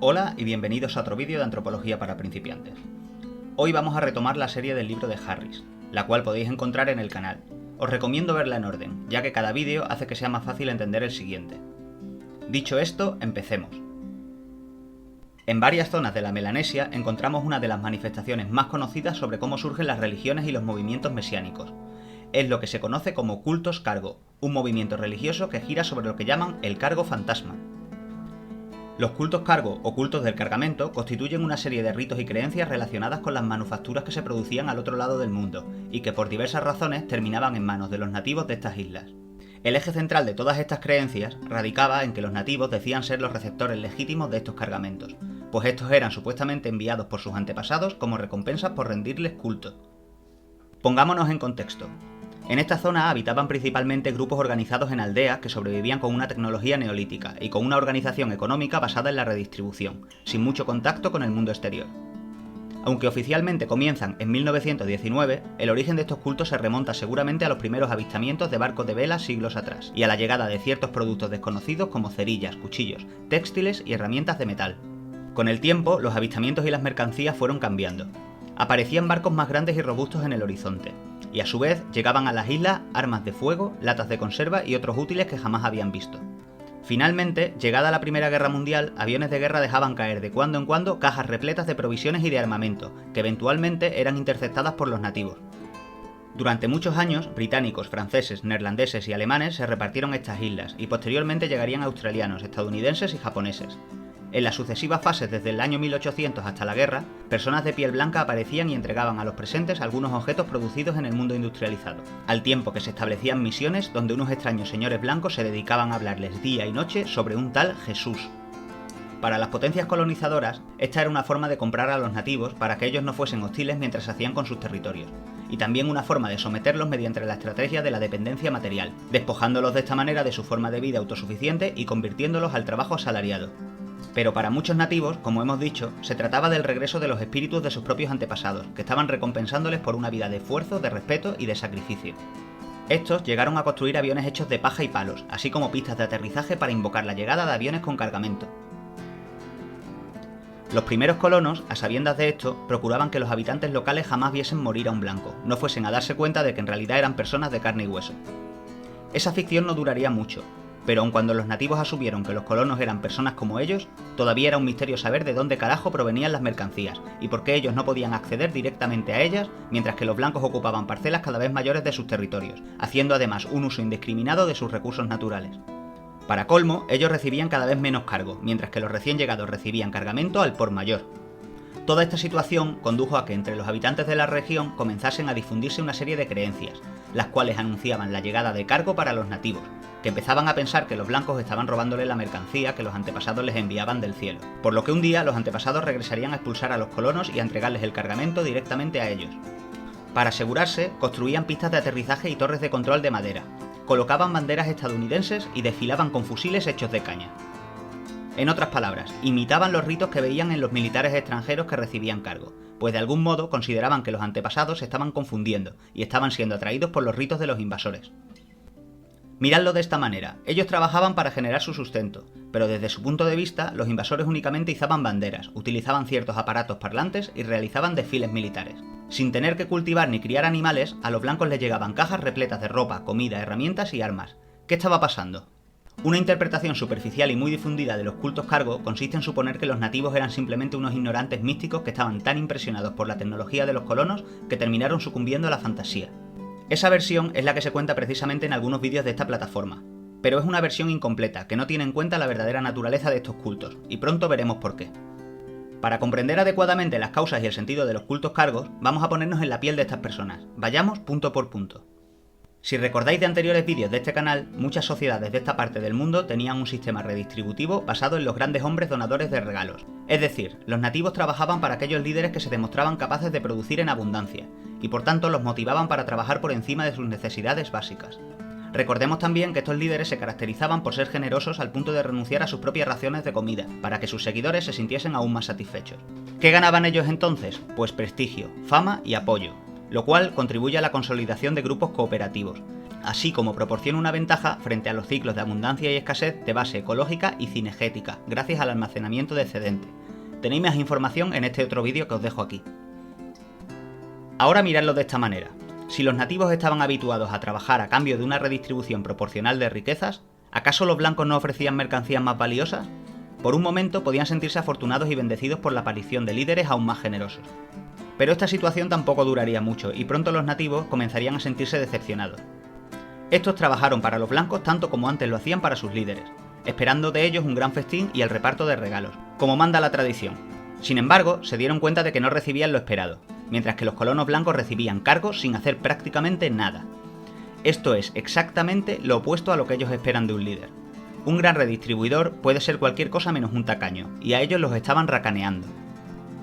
Hola y bienvenidos a otro vídeo de Antropología para principiantes. Hoy vamos a retomar la serie del libro de Harris, la cual podéis encontrar en el canal. Os recomiendo verla en orden, ya que cada vídeo hace que sea más fácil entender el siguiente. Dicho esto, empecemos. En varias zonas de la Melanesia encontramos una de las manifestaciones más conocidas sobre cómo surgen las religiones y los movimientos mesiánicos. Es lo que se conoce como cultos cargo, un movimiento religioso que gira sobre lo que llaman el cargo fantasma. Los cultos cargo o cultos del cargamento constituyen una serie de ritos y creencias relacionadas con las manufacturas que se producían al otro lado del mundo y que por diversas razones terminaban en manos de los nativos de estas islas. El eje central de todas estas creencias radicaba en que los nativos decían ser los receptores legítimos de estos cargamentos, pues estos eran supuestamente enviados por sus antepasados como recompensas por rendirles culto. Pongámonos en contexto. En esta zona habitaban principalmente grupos organizados en aldeas que sobrevivían con una tecnología neolítica y con una organización económica basada en la redistribución, sin mucho contacto con el mundo exterior. Aunque oficialmente comienzan en 1919, el origen de estos cultos se remonta seguramente a los primeros avistamientos de barcos de vela siglos atrás, y a la llegada de ciertos productos desconocidos como cerillas, cuchillos, textiles y herramientas de metal. Con el tiempo, los avistamientos y las mercancías fueron cambiando. Aparecían barcos más grandes y robustos en el horizonte, y a su vez llegaban a las islas armas de fuego, latas de conserva y otros útiles que jamás habían visto. Finalmente, llegada la Primera Guerra Mundial, aviones de guerra dejaban caer de cuando en cuando cajas repletas de provisiones y de armamento, que eventualmente eran interceptadas por los nativos. Durante muchos años, británicos, franceses, neerlandeses y alemanes se repartieron estas islas, y posteriormente llegarían australianos, estadounidenses y japoneses. En las sucesivas fases desde el año 1800 hasta la guerra, personas de piel blanca aparecían y entregaban a los presentes algunos objetos producidos en el mundo industrializado, al tiempo que se establecían misiones donde unos extraños señores blancos se dedicaban a hablarles día y noche sobre un tal Jesús. Para las potencias colonizadoras, esta era una forma de comprar a los nativos para que ellos no fuesen hostiles mientras se hacían con sus territorios, y también una forma de someterlos mediante la estrategia de la dependencia material, despojándolos de esta manera de su forma de vida autosuficiente y convirtiéndolos al trabajo asalariado. Pero para muchos nativos, como hemos dicho, se trataba del regreso de los espíritus de sus propios antepasados, que estaban recompensándoles por una vida de esfuerzo, de respeto y de sacrificio. Estos llegaron a construir aviones hechos de paja y palos, así como pistas de aterrizaje para invocar la llegada de aviones con cargamento. Los primeros colonos, a sabiendas de esto, procuraban que los habitantes locales jamás viesen morir a un blanco, no fuesen a darse cuenta de que en realidad eran personas de carne y hueso. Esa ficción no duraría mucho, pero aun cuando los nativos asumieron que los colonos eran personas como ellos, todavía era un misterio saber de dónde carajo provenían las mercancías y por qué ellos no podían acceder directamente a ellas, mientras que los blancos ocupaban parcelas cada vez mayores de sus territorios, haciendo además un uso indiscriminado de sus recursos naturales. Para colmo, ellos recibían cada vez menos cargo, mientras que los recién llegados recibían cargamento al por mayor. Toda esta situación condujo a que entre los habitantes de la región comenzasen a difundirse una serie de creencias, las cuales anunciaban la llegada de cargo para los nativos, que empezaban a pensar que los blancos estaban robándole la mercancía que los antepasados les enviaban del cielo, por lo que un día los antepasados regresarían a expulsar a los colonos y a entregarles el cargamento directamente a ellos. Para asegurarse, construían pistas de aterrizaje y torres de control de madera, colocaban banderas estadounidenses y desfilaban con fusiles hechos de caña. En otras palabras, imitaban los ritos que veían en los militares extranjeros que recibían cargo, pues de algún modo consideraban que los antepasados se estaban confundiendo y estaban siendo atraídos por los ritos de los invasores. Miradlo de esta manera, ellos trabajaban para generar su sustento, pero desde su punto de vista, los invasores únicamente izaban banderas, utilizaban ciertos aparatos parlantes y realizaban desfiles militares. Sin tener que cultivar ni criar animales, a los blancos les llegaban cajas repletas de ropa, comida, herramientas y armas. ¿Qué estaba pasando? Una interpretación superficial y muy difundida de los cultos cargo consiste en suponer que los nativos eran simplemente unos ignorantes místicos que estaban tan impresionados por la tecnología de los colonos que terminaron sucumbiendo a la fantasía. Esa versión es la que se cuenta precisamente en algunos vídeos de esta plataforma, pero es una versión incompleta que no tiene en cuenta la verdadera naturaleza de estos cultos, y pronto veremos por qué. Para comprender adecuadamente las causas y el sentido de los cultos cargos, vamos a ponernos en la piel de estas personas. Vayamos punto por punto. Si recordáis de anteriores vídeos de este canal, muchas sociedades de esta parte del mundo tenían un sistema redistributivo basado en los grandes hombres donadores de regalos. Es decir, los nativos trabajaban para aquellos líderes que se demostraban capaces de producir en abundancia, y por tanto los motivaban para trabajar por encima de sus necesidades básicas. Recordemos también que estos líderes se caracterizaban por ser generosos al punto de renunciar a sus propias raciones de comida, para que sus seguidores se sintiesen aún más satisfechos. ¿Qué ganaban ellos entonces? Pues prestigio, fama y apoyo, lo cual contribuye a la consolidación de grupos cooperativos. así como proporciona una ventaja frente a los ciclos de abundancia y escasez de base ecológica y cinegética, gracias al almacenamiento de excedente. Tenéis más información en este otro vídeo que os dejo aquí. Ahora miradlo de esta manera. Si los nativos estaban habituados a trabajar a cambio de una redistribución proporcional de riquezas, ¿acaso los blancos no ofrecían mercancías más valiosas? Por un momento podían sentirse afortunados y bendecidos por la aparición de líderes aún más generosos. Pero esta situación tampoco duraría mucho y pronto los nativos comenzarían a sentirse decepcionados. Estos trabajaron para los blancos tanto como antes lo hacían para sus líderes, esperando de ellos un gran festín y el reparto de regalos, como manda la tradición. Sin embargo, se dieron cuenta de que no recibían lo esperado, mientras que los colonos blancos recibían cargos sin hacer prácticamente nada. Esto es exactamente lo opuesto a lo que ellos esperan de un líder. Un gran redistribuidor puede ser cualquier cosa menos un tacaño, y a ellos los estaban racaneando.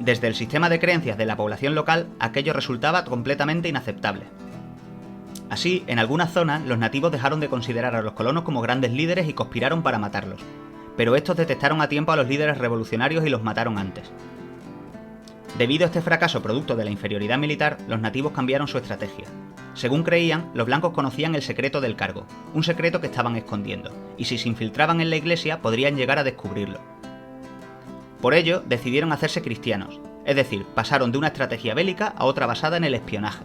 Desde el sistema de creencias de la población local, aquello resultaba completamente inaceptable. Así, en algunas zonas, los nativos dejaron de considerar a los colonos como grandes líderes y conspiraron para matarlos. Pero estos detectaron a tiempo a los líderes revolucionarios y los mataron antes. Debido a este fracaso producto de la inferioridad militar, los nativos cambiaron su estrategia. Según creían, los blancos conocían el secreto del cargo, un secreto que estaban escondiendo, y si se infiltraban en la iglesia podrían llegar a descubrirlo. Por ello, decidieron hacerse cristianos, es decir, pasaron de una estrategia bélica a otra basada en el espionaje.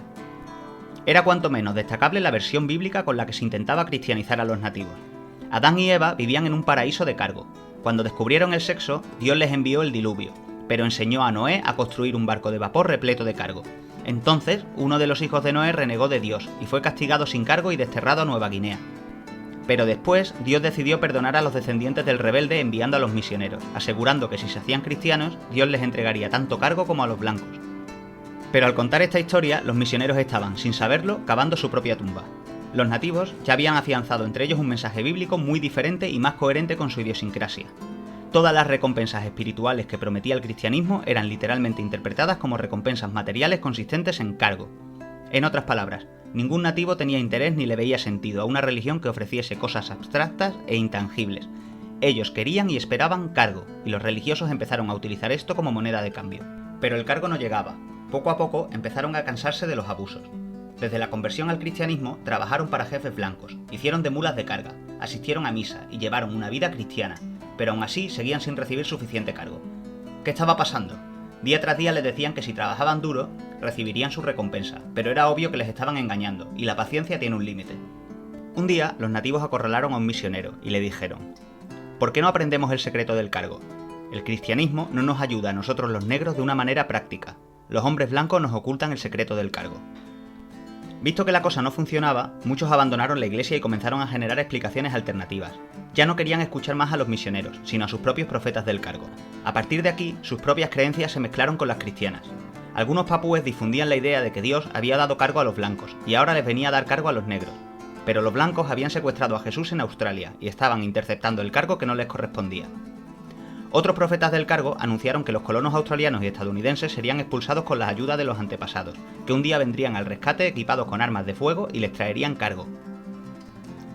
Era cuanto menos destacable la versión bíblica con la que se intentaba cristianizar a los nativos. Adán y Eva vivían en un paraíso de cargo. Cuando descubrieron el sexo, Dios les envió el diluvio, pero enseñó a Noé a construir un barco de vapor repleto de cargo. Entonces, uno de los hijos de Noé renegó de Dios y fue castigado sin cargo y desterrado a Nueva Guinea. Pero después, Dios decidió perdonar a los descendientes del rebelde enviando a los misioneros, asegurando que si se hacían cristianos, Dios les entregaría tanto cargo como a los blancos. Pero al contar esta historia, los misioneros estaban, sin saberlo, cavando su propia tumba. Los nativos ya habían afianzado entre ellos un mensaje bíblico muy diferente y más coherente con su idiosincrasia. Todas las recompensas espirituales que prometía el cristianismo eran literalmente interpretadas como recompensas materiales consistentes en cargo. En otras palabras, ningún nativo tenía interés ni le veía sentido a una religión que ofreciese cosas abstractas e intangibles. Ellos querían y esperaban cargo, y los religiosos empezaron a utilizar esto como moneda de cambio. Pero el cargo no llegaba. Poco a poco empezaron a cansarse de los abusos. Desde la conversión al cristianismo, trabajaron para jefes blancos, hicieron de mulas de carga, asistieron a misa y llevaron una vida cristiana, pero aún así seguían sin recibir suficiente cargo. ¿Qué estaba pasando? Día tras día les decían que si trabajaban duro, recibirían su recompensa, pero era obvio que les estaban engañando, y la paciencia tiene un límite. Un día, los nativos acorralaron a un misionero y le dijeron: ¿por qué no aprendemos el secreto del cargo? El cristianismo no nos ayuda a nosotros los negros de una manera práctica. Los hombres blancos nos ocultan el secreto del cargo. Visto que la cosa no funcionaba, muchos abandonaron la iglesia y comenzaron a generar explicaciones alternativas. Ya no querían escuchar más a los misioneros, sino a sus propios profetas del cargo. A partir de aquí, sus propias creencias se mezclaron con las cristianas. Algunos papúes difundían la idea de que Dios había dado cargo a los blancos, y ahora les venía a dar cargo a los negros. Pero los blancos habían secuestrado a Jesús en Australia, y estaban interceptando el cargo que no les correspondía. Otros profetas del cargo anunciaron que los colonos australianos y estadounidenses serían expulsados con la ayuda de los antepasados, que un día vendrían al rescate equipados con armas de fuego y les traerían cargo.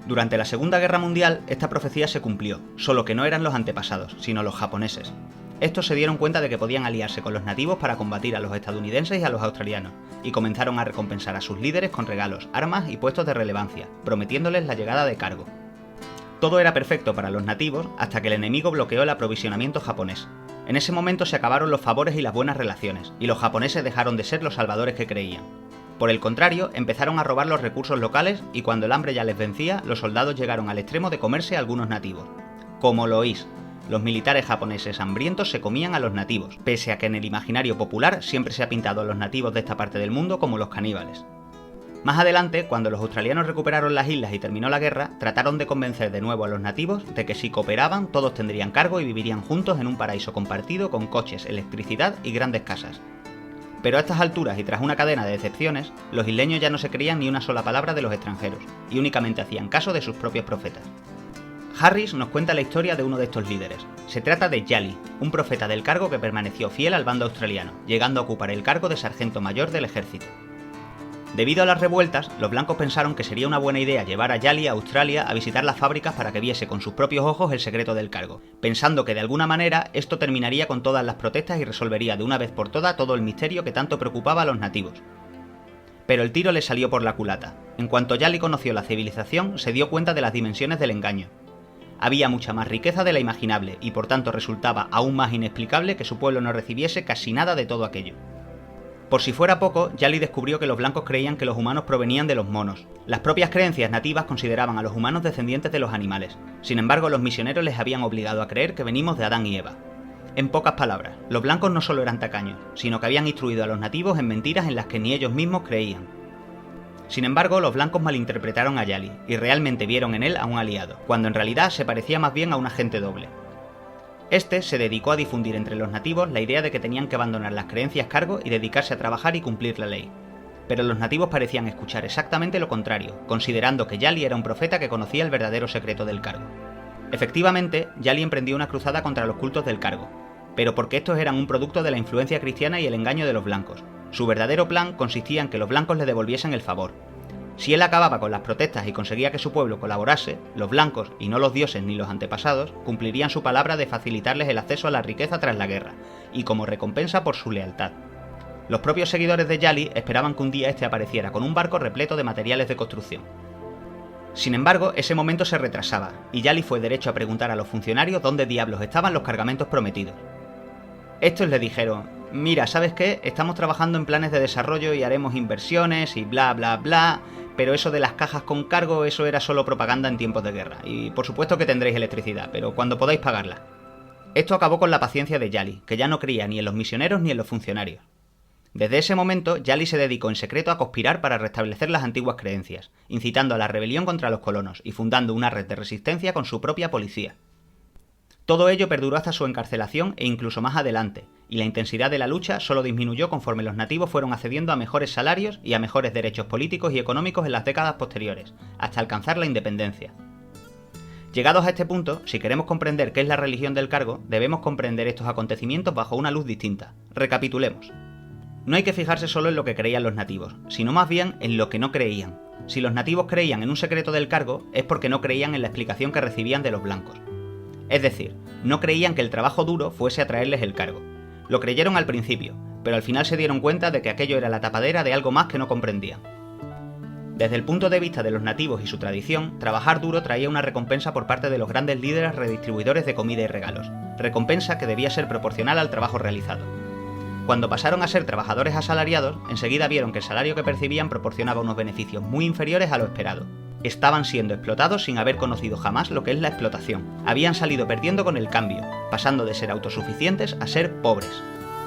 Durante la Segunda Guerra Mundial, esta profecía se cumplió, solo que no eran los antepasados, sino los japoneses. Estos se dieron cuenta de que podían aliarse con los nativos para combatir a los estadounidenses y a los australianos, y comenzaron a recompensar a sus líderes con regalos, armas y puestos de relevancia, prometiéndoles la llegada de cargo. Todo era perfecto para los nativos hasta que el enemigo bloqueó el aprovisionamiento japonés. En ese momento se acabaron los favores y las buenas relaciones, y los japoneses dejaron de ser los salvadores que creían. Por el contrario, empezaron a robar los recursos locales y cuando el hambre ya les vencía, los soldados llegaron al extremo de comerse a algunos nativos. Como lo oís, los militares japoneses hambrientos se comían a los nativos, pese a que en el imaginario popular siempre se ha pintado a los nativos de esta parte del mundo como los caníbales. Más adelante, cuando los australianos recuperaron las islas y terminó la guerra, trataron de convencer de nuevo a los nativos de que si cooperaban todos tendrían cargo y vivirían juntos en un paraíso compartido con coches, electricidad y grandes casas. Pero a estas alturas y tras una cadena de decepciones, los isleños ya no se creían ni una sola palabra de los extranjeros, y únicamente hacían caso de sus propios profetas. Harris nos cuenta la historia de uno de estos líderes. Se trata de Yali, un profeta del cargo que permaneció fiel al bando australiano, llegando a ocupar el cargo de sargento mayor del ejército. Debido a las revueltas, los blancos pensaron que sería una buena idea llevar a Yali a Australia a visitar las fábricas para que viese con sus propios ojos el secreto del cargo, pensando que de alguna manera esto terminaría con todas las protestas y resolvería de una vez por todas todo el misterio que tanto preocupaba a los nativos. Pero el tiro le salió por la culata. En cuanto Yali conoció la civilización, se dio cuenta de las dimensiones del engaño. Había mucha más riqueza de la imaginable, y por tanto resultaba aún más inexplicable que su pueblo no recibiese casi nada de todo aquello. Por si fuera poco, Yali descubrió que los blancos creían que los humanos provenían de los monos. Las propias creencias nativas consideraban a los humanos descendientes de los animales. Sin embargo, los misioneros les habían obligado a creer que venimos de Adán y Eva. En pocas palabras, los blancos no solo eran tacaños, sino que habían instruido a los nativos en mentiras en las que ni ellos mismos creían. Sin embargo, los blancos malinterpretaron a Yali, y realmente vieron en él a un aliado, cuando en realidad se parecía más bien a un agente doble. Este se dedicó a difundir entre los nativos la idea de que tenían que abandonar las creencias cargo y dedicarse a trabajar y cumplir la ley. Pero los nativos parecían escuchar exactamente lo contrario, considerando que Yali era un profeta que conocía el verdadero secreto del cargo. Efectivamente, Yali emprendió una cruzada contra los cultos del cargo, pero porque estos eran un producto de la influencia cristiana y el engaño de los blancos. Su verdadero plan consistía en que los blancos le devolviesen el favor. Si él acababa con las protestas y conseguía que su pueblo colaborase, los blancos, y no los dioses ni los antepasados, cumplirían su palabra de facilitarles el acceso a la riqueza tras la guerra, y como recompensa por su lealtad. Los propios seguidores de Yali esperaban que un día este apareciera con un barco repleto de materiales de construcción. Sin embargo, ese momento se retrasaba, y Yali fue derecho a preguntar a los funcionarios dónde diablos estaban los cargamentos prometidos. Estos le dijeron: mira, ¿sabes qué? Estamos trabajando en planes de desarrollo y haremos inversiones y bla bla bla, pero eso de las cajas con cargo, eso era solo propaganda en tiempos de guerra, y por supuesto que tendréis electricidad, pero cuando podáis pagarla. Esto acabó con la paciencia de Yali, que ya no creía ni en los misioneros ni en los funcionarios. Desde ese momento, Yali se dedicó en secreto a conspirar para restablecer las antiguas creencias, incitando a la rebelión contra los colonos y fundando una red de resistencia con su propia policía. Todo ello perduró hasta su encarcelación e incluso más adelante, y la intensidad de la lucha solo disminuyó conforme los nativos fueron accediendo a mejores salarios y a mejores derechos políticos y económicos en las décadas posteriores, hasta alcanzar la independencia. Llegados a este punto, si queremos comprender qué es la religión del cargo, debemos comprender estos acontecimientos bajo una luz distinta. Recapitulemos. No hay que fijarse solo en lo que creían los nativos, sino más bien en lo que no creían. Si los nativos creían en un secreto del cargo, es porque no creían en la explicación que recibían de los blancos. Es decir, no creían que el trabajo duro fuese a traerles el cargo. Lo creyeron al principio, pero al final se dieron cuenta de que aquello era la tapadera de algo más que no comprendían. Desde el punto de vista de los nativos y su tradición, trabajar duro traía una recompensa por parte de los grandes líderes redistribuidores de comida y regalos, recompensa que debía ser proporcional al trabajo realizado. Cuando pasaron a ser trabajadores asalariados, enseguida vieron que el salario que percibían proporcionaba unos beneficios muy inferiores a lo esperado. Estaban siendo explotados sin haber conocido jamás lo que es la explotación. Habían salido perdiendo con el cambio, pasando de ser autosuficientes a ser pobres.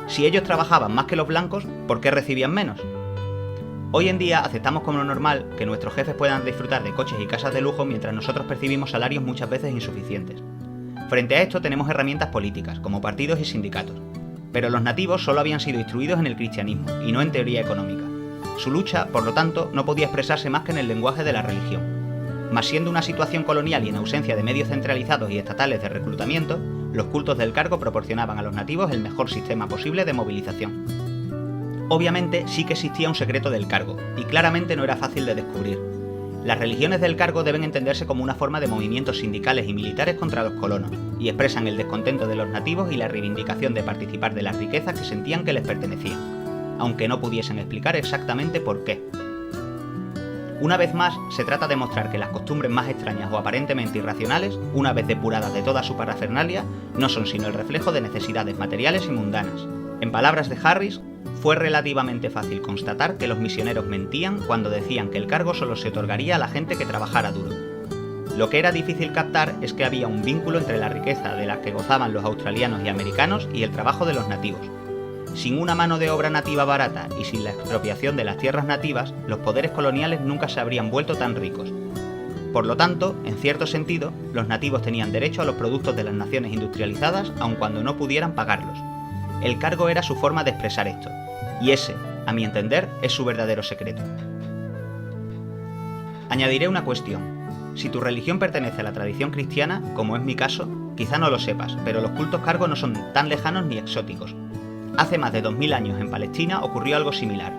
Si ellos trabajaban más que los blancos, ¿por qué recibían menos? Hoy en día aceptamos como normal que nuestros jefes puedan disfrutar de coches y casas de lujo mientras nosotros percibimos salarios muchas veces insuficientes. Frente a esto tenemos herramientas políticas, como partidos y sindicatos. Pero los nativos solo habían sido instruidos en el cristianismo, y no en teoría económica. Su lucha, por lo tanto, no podía expresarse más que en el lenguaje de la religión. Mas siendo una situación colonial y en ausencia de medios centralizados y estatales de reclutamiento, los cultos del cargo proporcionaban a los nativos el mejor sistema posible de movilización. Obviamente sí que existía un secreto del cargo, y claramente no era fácil de descubrir. Las religiones del cargo deben entenderse como una forma de movimientos sindicales y militares contra los colonos, y expresan el descontento de los nativos y la reivindicación de participar de las riquezas que sentían que les pertenecían, aunque no pudiesen explicar exactamente por qué. Una vez más, se trata de mostrar que las costumbres más extrañas o aparentemente irracionales, una vez depuradas de toda su parafernalia, no son sino el reflejo de necesidades materiales y mundanas. En palabras de Harris, fue relativamente fácil constatar que los misioneros mentían cuando decían que el cargo solo se otorgaría a la gente que trabajara duro. Lo que era difícil captar es que había un vínculo entre la riqueza de la que gozaban los australianos y americanos y el trabajo de los nativos. Sin una mano de obra nativa barata y sin la expropiación de las tierras nativas, los poderes coloniales nunca se habrían vuelto tan ricos. Por lo tanto, en cierto sentido, los nativos tenían derecho a los productos de las naciones industrializadas aun cuando no pudieran pagarlos. El cargo era su forma de expresar esto, y ese, a mi entender, es su verdadero secreto. Añadiré una cuestión. Si tu religión pertenece a la tradición cristiana, como es mi caso, quizá no lo sepas, pero los cultos cargo no son tan lejanos ni exóticos. Hace más de 2000 años en Palestina ocurrió algo similar.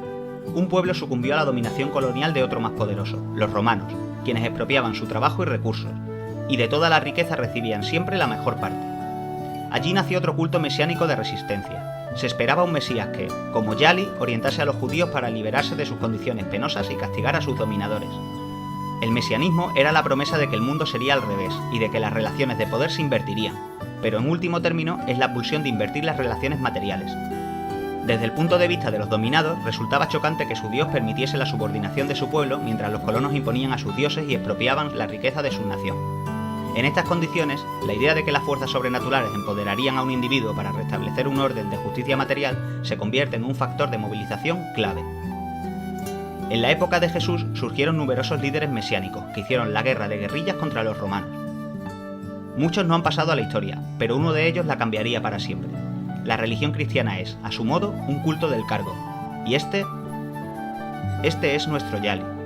Un pueblo sucumbió a la dominación colonial de otro más poderoso, los romanos, quienes expropiaban su trabajo y recursos, y de toda la riqueza recibían siempre la mejor parte. Allí nació otro culto mesiánico de resistencia. Se esperaba un Mesías que, como Yali, orientase a los judíos para liberarse de sus condiciones penosas y castigar a sus dominadores. El mesianismo era la promesa de que el mundo sería al revés y de que las relaciones de poder se invertirían, pero en último término es la pulsión de invertir las relaciones materiales. Desde el punto de vista de los dominados, resultaba chocante que su dios permitiese la subordinación de su pueblo mientras los colonos imponían a sus dioses y expropiaban la riqueza de su nación. En estas condiciones, la idea de que las fuerzas sobrenaturales empoderarían a un individuo para restablecer un orden de justicia material se convierte en un factor de movilización clave. En la época de Jesús surgieron numerosos líderes mesiánicos que hicieron la guerra de guerrillas contra los romanos. Muchos no han pasado a la historia, pero uno de ellos la cambiaría para siempre. La religión cristiana es, a su modo, un culto del cargo, y este es nuestro Yali.